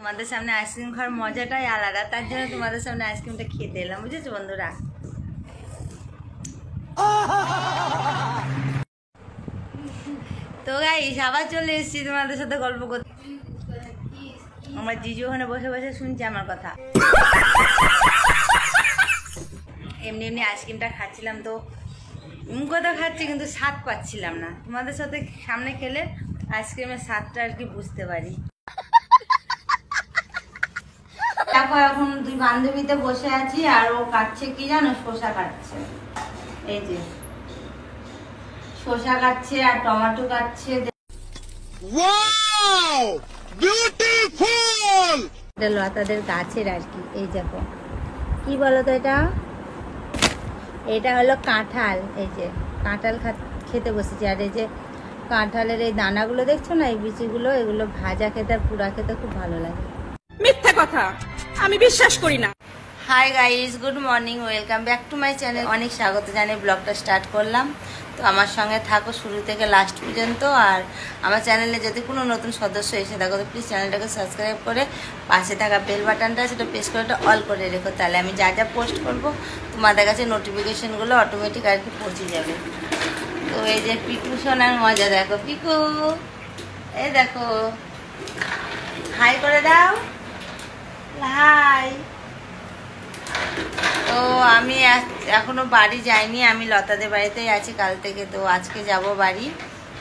তোমাদের সামনে আইসক্রিম খাওয়ার মজাটাই আলাদা, তার জন্য তোমাদের সামনে আইসক্রিমটা খেতে এলাম, বুঝেছো বন্ধুরা। তো গাইস আবার চলে এসেছি তোমাদের সাথে গল্প করতে। আমার জিজু ওখানে বসে বসে শুনছে আমার কথা। এমনি এমনি আইসক্রিমটা খাচ্ছিলাম, তো মুখটা খাচ্ছি কিন্তু স্বাদ পাচ্ছিলাম না। তোমাদের সাথে সামনে খেলে আইসক্রিমের স্বাদটা আর কি বুঝতে পারি। দেখো এখন দুই বান্ধবীতে বসে আছি, আর ও কাটছে কি জানো, শসা কাটছে। এই যে শসা কাটছে আর টমেটো কাটছে। Wow beautiful! এটা লতাদের গাছের আর কি। এই দেখো কি বলো তো, এটা হলো কাঁঠাল। এই যে কাঁঠাল খেতে বসেছি। আর এই যে কাঁঠালের এই দানাগুলো দেখছো না, এই বিচিগুলো, এগুলো ভাজা খেতে আর পুরা খেতে খুব ভালো লাগে। মিথ্যা কথা, আমি বিশ্বাস করি না। Hi guys, good morning, welcome back to my channel. অনেক স্বাগত জানিয়ে ব্লগটা স্টার্ট করলাম। তো আমার সঙ্গে থাকো শুরু থেকে লাস্ট পর্যন্ত। আর আমার চ্যানেলে যদি কোনো নতুন সদস্য এসে থাকো তো প্লিজ চ্যানেলটাকে সাবস্ক্রাইব করে পাশে থাকা বেল বাটনটা সেটা প্রেস করে অল করে রেখো, তাহলে আমি যা যা পোস্ট করব তোমাদের কাছে নোটিফিকেশনগুলো অটোমেটিক আর কি পৌঁছে যাবে। তো এই যে পিকু শোনার মজা দেখো। পিকু এই দেখো, হাই করে দাও, হাই। তো আমি এখনো বাড়ি যাইনি, আমি লতাদের বাড়িতেই আছি কাল থেকে। তো আজকে যাব বাড়ি।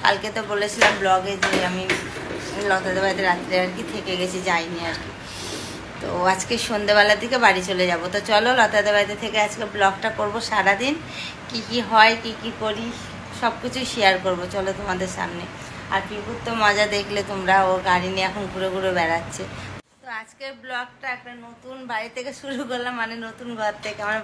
কালকে তো বলেছিলাম ব্লগে যে আমি লতাদের বাড়িতে রাত্রে আর কি থেকে গেছি, যাইনি আর কি। তো আজকে সন্ধ্যেবেলার দিকে বাড়ি চলে যাব। তো চলো লতাদের বাড়িতে থেকে আজকে ব্লগটা করব সারাদিন, কি কি হয়, কি কি করি, সব কিছুই শেয়ার করব চলো তোমাদের সামনে। আর পিকুর তো মজা দেখলে তোমরা, ও গাড়ি নিয়ে এখন ঘুরে ঘুরে বেড়াচ্ছে। তো আজকের ব্লগটা একটা নতুন বাড়ি থেকে শুরু করলাম, মানে নতুন ঘর থেকে। আমার